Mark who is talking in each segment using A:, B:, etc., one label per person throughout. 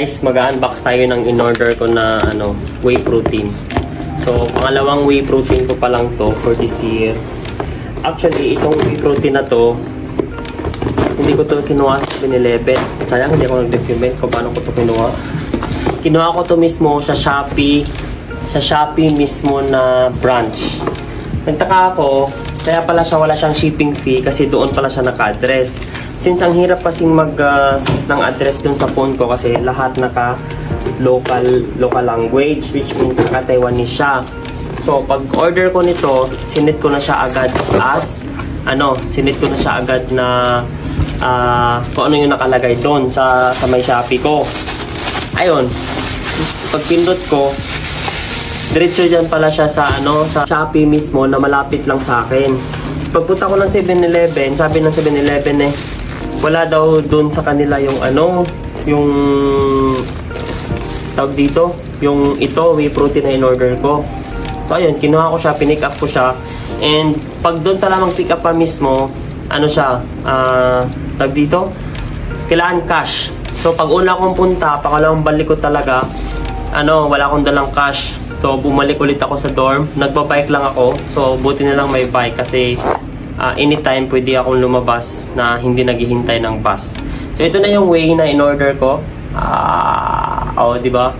A: guys, mag-unbox tayo ng in-order ko na whey protein. So, pangalawang whey protein ko pa lang to for this year. Actually, itong whey protein na to, hindi ko to kinuha sa 7-Eleven. Sayang, hindi ako nag-document kung paano ko to kinuha. Kinuha ko to mismo sa Shopee. Sa Shopee mismo na branch. Nagtaka ako, kaya pala wala siyang shipping fee kasi doon pala siya naka-address. Since ang hirap kasing mag-set ng address dun sa phone ko kasi lahat naka-local language, which means naka-Taiwanese siya. So, pag order ko nito, sinit ko na siya agad sinit ko na siya agad na kung ano yung nakalagay doon sa may Shopee ko. Ayun, pag pindot ko, diretso dyan pala siya sa Shopee mismo na malapit lang sa akin. Pagpunta ko ng 7-Eleven, sabi ng 7-Eleven wala daw doon sa kanila yung yung tawag dito, yung whey protein na in-order ko. So ayun, kinuha ko siya, pinick up ko siya. And pag doon talamang pick up pa mismo, tawag dito, kailangan cash. So pag una kong punta, pakalawang balik ko talaga, wala akong dalang cash. So bumalik ulit ako sa dorm, nagbabike lang ako. So buti na lang may bike kasi anytime pwede akong lumabas na hindi naghihintay ng bus. So ito na yung whey na in-order ko. Di ba?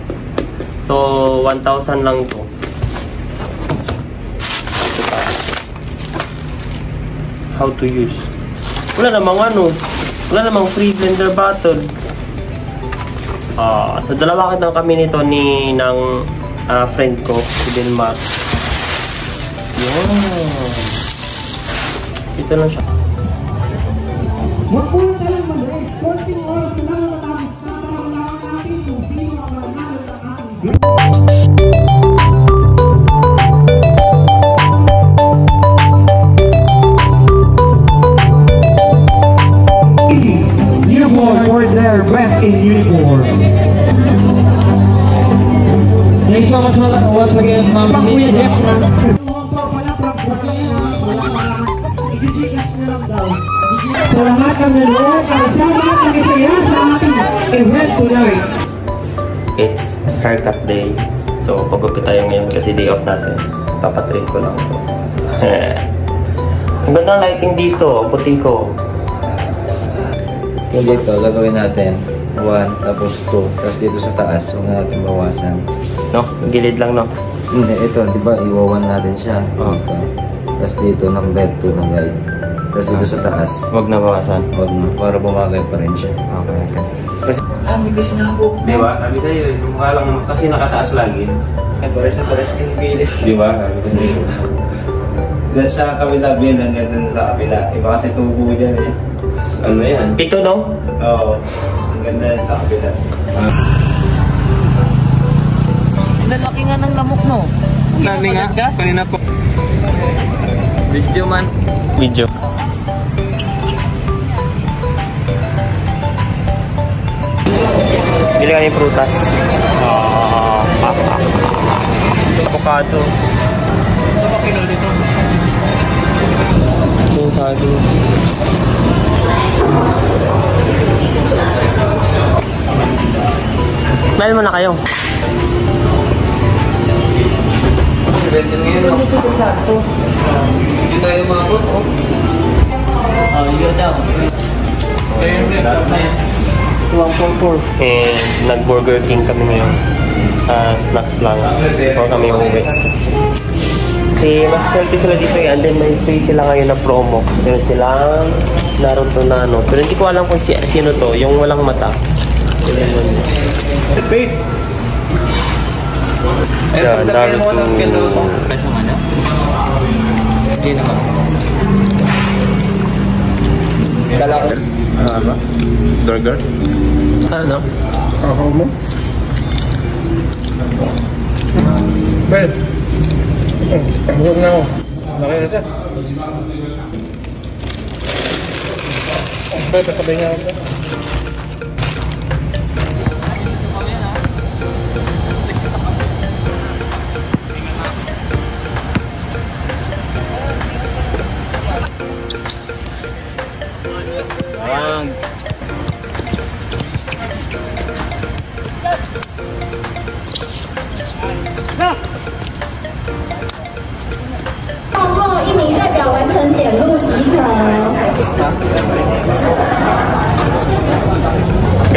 A: So 1,000 lang to. Ito pa. How to use. Wala namang free blender bottle. So dalawa kami nito ng friend ko, si Denmark. Yan. Ito lang siya.
B: Uniform for their best in uniform. Thank you so much once again, Ma'am Kuya Jeff. Sa lahat ng nanonood, kasama at nakisaya sa ating event tonight.
A: It's haircut day. So, pagupit tayo ngayon kasi day off natin. Papatrim ko lang ito. Ang ganda ng lighting dito, puti ko.
C: Dito, gagawin natin 1, tapos 2. Tapos dito sa taas, huwag natin bawasan.
A: No? Gilid lang, no?
C: Hindi, ito, di ba, iwawan natin siya. Dito. Tapos dito, number 2 na guide. Tapos dito sa taas.
A: Huwag na bawasan.
C: Huwag na, para bumagay pa rin siya.
A: Okay.
C: Kasi, mibis na ako.
D: Di ba? Sabi sa'yo, mukha lang kasi nakataas lagi.
C: Pares na pares kayo pilit.
D: Di ba? Sabi ko sa'yo.
C: Doon sa kabila, bin, hanggang doon sa kabila. Iba kasi tubo dyan eh.
D: Ano yan?
A: Ito, no?
C: Oo. Ang ganda sa kabila.
E: Lalaki nga ng lamok, no?
D: Nami nga, kanina po. Video man.
A: Video. Bili kami prutas. Avocado.
D: Ito ba kilo dito?
A: Avocado. Dahil mo na kayo.
D: Hindi tayo mga bot, oh.
E: Yun daw.
D: Kaya yung na yan.
A: 1.4. And nag-Burger King kami ngayon. Snacks lang. Or kami uwi. Kasi mas healthy sila dito eh. And then may free sila ngayon na promo. Meron silang Naruto na Pero hindi ko alam kung sino to. Yung walang mata.
D: Wait.
A: Yeah, Naruto.
D: Presyo nga na? Hindi naman.
A: Kala ko.
D: Ano ba? Burger?
A: Ano?
D: Ako mo? Ben! Huwag na ako. Nakikita. Ben, kasabay niya ako.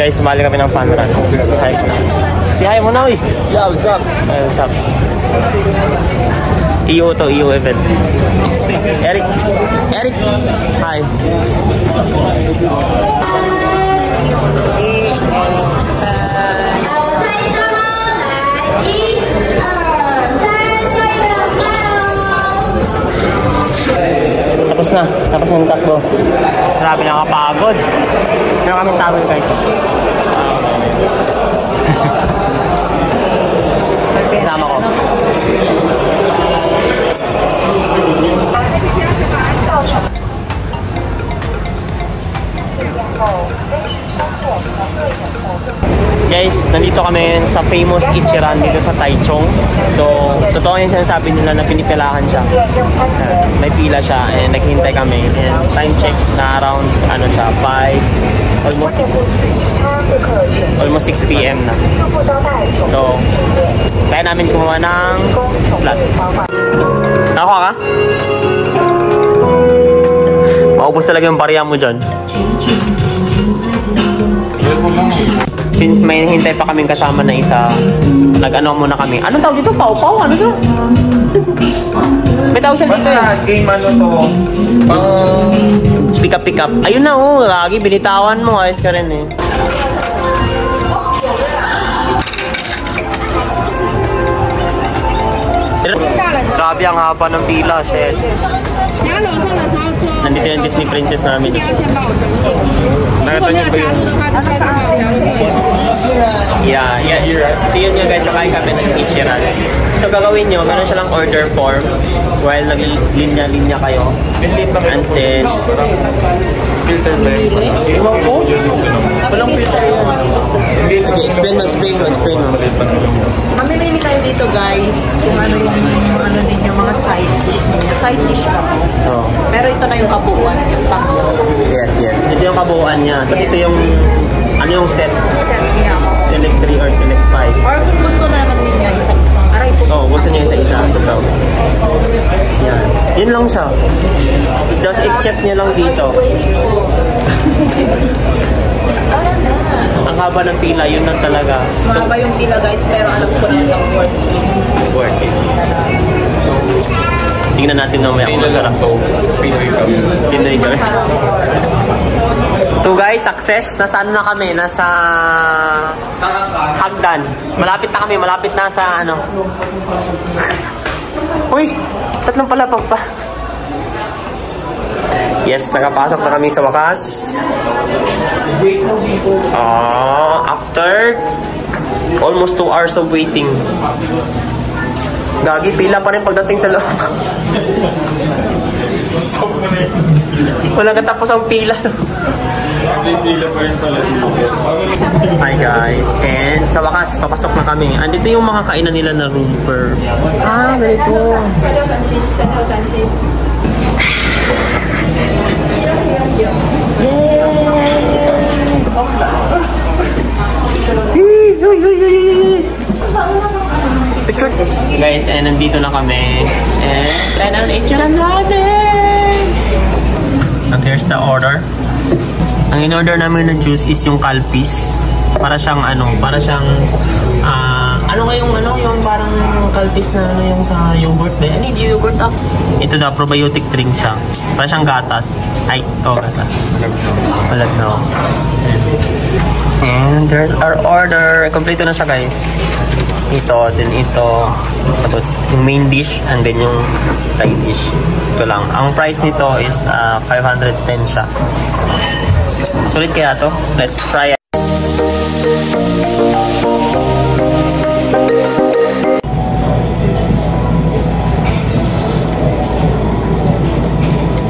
A: Guys, sumali kami ng fun run. Hi mo na. Si hi mo na, uy.
C: Yeah, what's up?
A: What's up? EO to, EO event. Eric. Eric. Hi. Tapos na yung takbo. Grabe, nakapagod. Meron kaming towel, guys. Kasama ko. Guys, nandito kami sa famous Ichiran dito sa Taichung. So, totoo yung sinasabi nila na pinipilahan siya. May pila siya and naghintay kami. And time check na around ano siya, 5, almost 6 PM na. So, kaya namin kumuha ng slot. Nakakuha ka? Maubos talaga yung barya mo dyan. Since may hintay pa kaming kasama na isa, nag-ano muna kami. Anong tawag dito? Pau-pau? Ano to? May tawag siya dito eh.
D: Game ano to? Pang...
A: Pick up. Ayun na oh, lagi binitawan mo. Ayos ka rin eh. Grabe ang haba ng pila, shit. Nandito yung Disney Princess namin. Nakita niyo ba yun? Yeah. So yun nga guys, sakain kami ng Ichiran. So gagawin nyo, meron silang order form while naglinya-linya kayo. And then, filter ba yun? Ewan ko? Walang filter yun. Okay, explain mo.
F: Mamimili kayo dito guys kung ano yung mga side dish niyo. Side dish ba po?
A: Oh.
F: Pero ito na yung kabuuan, yung takbo.
A: Yes. Ito yung kabuuan niya. Kasi ito yung, ano yung set? Select 3 or select 5.
F: Or kung gusto naman din niya isa-isa. Aray po.
A: Oh, gusto niya isa-isa. Ito daw. Yan. Yun lang siya. Just i-check niya lang dito. Ang haba ng pila, yun lang talaga.
F: Mahaba yung pila guys, pero alam ko na lang
A: Worth it. Tingnan natin mamaya kung masarap to. Pinoy kami. So guys, success. Nasaan na kami? Nasa Hagdan. Malapit na sa ano. Uy! Tatlong palapag pa. Yes, nakapasok na kami sa wakas. After almost 2 hours of waiting. Gagi, pila pa rin pagdating sa loob. Walang katapos ang pila. Hi guys, and sa wakas, papasok na kami. Andito yung mga kainan nila na room per... ganito. Picture. Guys, and nandito na kami. And try na ang Ichiran ramen. And here's the order. Ang in-order namin na juice is yung Calpis. Para siyang yung parang Calpis na yung sa yogurt ba? Ano yung yogurt ah? Ito daw, probiotic drink siya. Para siyang gatas. Ay, gatas. Malag na. And there's our order. Kompleto na siya guys. Ito, then ito. Tapos yung main dish and then yung side dish. Ito lang. Ang price nito is 510 siya. Sulit kaya to? Let's try it.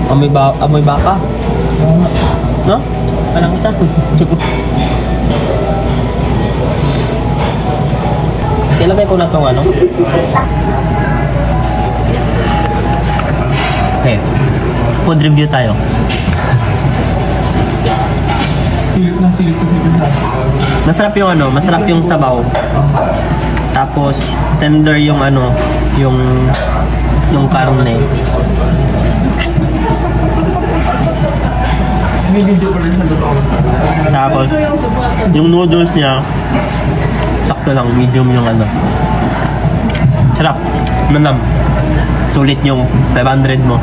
A: Amoy baka? No? Parang isa. Kasi ilagay ko na itong ano. Okay. Food review tayo. Masarap yung ano, masarap yung sabaw. Tapos tender yung ano, yung karne. Tapos, yung noodles niya, sakto lang, medium yung ano. Sarap, manam. Sulit yung 500 mo.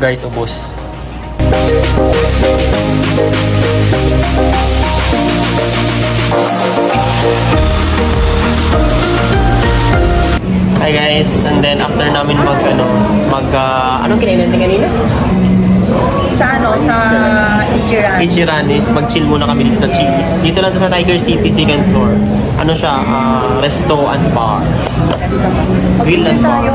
A: Guys, ubos. Hi guys, and then after namin anong kinain natin kanina?
F: Sa Ichiran.
A: Ichiran is mag-chill muna kami dito sa Chili's. Dito lang to sa Tiger City, second floor. Ano siya? Resto and bar. Grill and bar.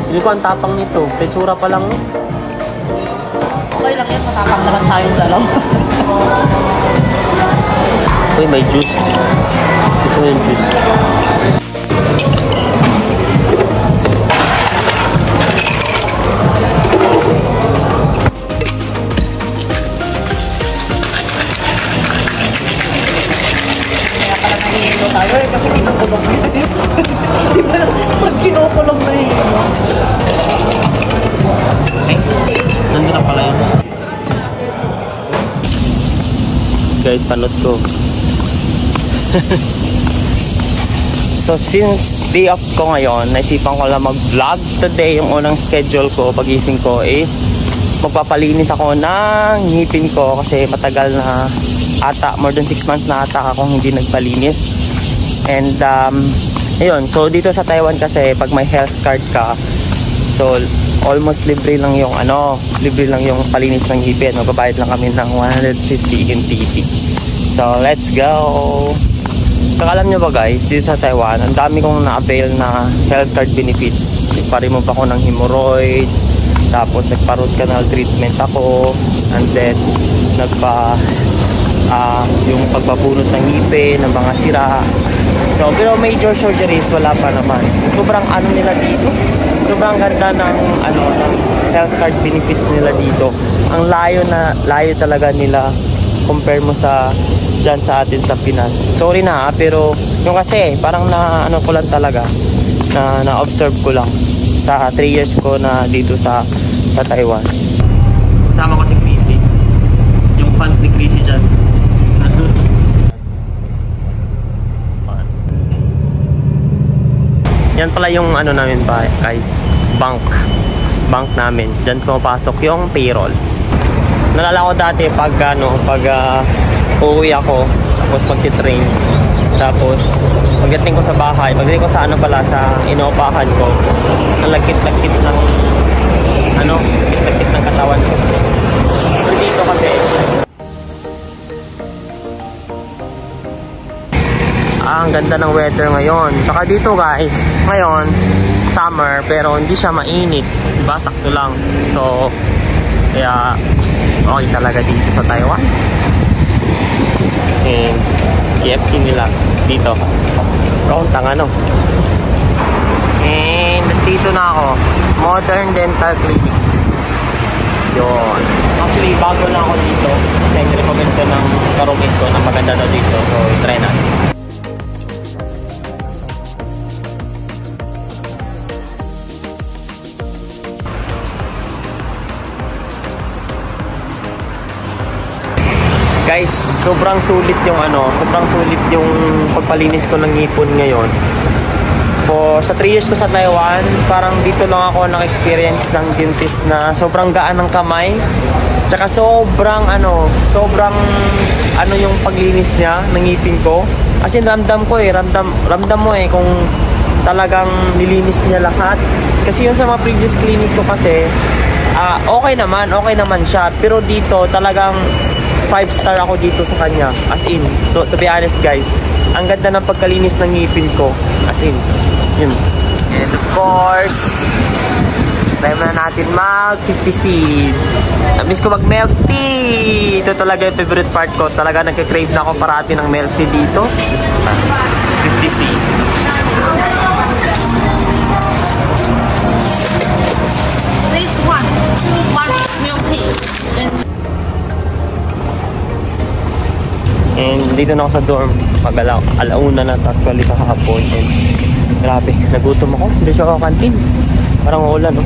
A: Hindi ko ang tapang nito. Petsura pa lang.
F: Okay lang yan, matapang naman tayong dalawa.
A: Uy, may juice. Gusto mo yung juice.
F: Kaya pala nahihilo tayo kasi kinukulong na yun. Di ba pag kinukulong na yun?
A: Ay, nandun na pala yun. Guys, panot ko. So, since day off ko ngayon, naisipan ko lang mag-vlog. Today, yung unang schedule ko, pagising ko is magpapalinis ako ng ngipin ko kasi matagal na ata, more than 6 months na ata akong hindi nagpalinis. And, ayun, so dito sa Taiwan kasi pag may health card ka, so almost libre lang yung libre lang yung palinis ng ngipin. Magbabayad lang kami ng 150 NTT. So, let's go! So, alam nyo ba guys, dito sa Taiwan, ang dami kong na-avail na health card benefits. Nagpa-remove ako ng hemorrhoids, tapos nagpa-root canal treatment ako, and then yung pagbabunot ng ngipin, ng mga sira. So, pero major surgeries, wala pa naman. Sobrang nila dito. Sobrang ganda ng ng health card benefits nila dito. Ang layo talaga nila compare mo dyan sa atin sa Pinas. Sorry na pero yung kasi parang ko lang talaga na-observe ko lang sa 3 years ko na dito sa Taiwan. Kasama ko si Chrissy. Yung fans ni Chrissy dyan. Yan pala yung namin pa guys, bank namin. Diyan pumapasok yung payroll. Nalala ko dati pag uuwi ako, tapos magti-train, tapos pagdating ko sa bahay, pagdating ko sa sa inopahan ko, ang lagkit-lagkit ng lagkit-lagkit ng katawan ko. So dito kasi ang ganda ng weather ngayon. Tsaka dito guys, ngayon summer pero hindi siya mainit, diba? Sakto lang. So kaya okay talaga dito sa Taiwan. And KFC nila dito, kauntang and dito na ako, Modern Dental Clinic. Yun, actually bago na ako dito kasi recommend ko ng karumit ko na maganda na dito. So try na. Guys, sobrang sulit yung pagpalinis ko ng ngipon ngayon. Sa 3 years ko sa Taiwan, parang dito lang ako naka-experience ng dentist na sobrang gaan ng kamay. Tsaka sobrang yung paglinis niya ng ngipin ko. As in, ramdam mo kung talagang nilinis niya lahat. Kasi yun sa mga previous clinic ko kasi, okay naman siya. Pero dito, talagang 5-star ako dito sa kanya. As in, to be honest guys, ang ganda ng pagkalinis ng ngipin ko. As in, yun. And of course, try na natin mag 50C. Miss ko mag milk tea. Ito talaga yung favorite part ko. Talaga nagka-crave na ako parati ng milk tea dito. 50C.
G: This one milk tea.
A: And dito na ako sa dorm. Alauna na actually kahapon. And grabe, nagutom ako. Hindi siya ako kantin. Parang ulan, no?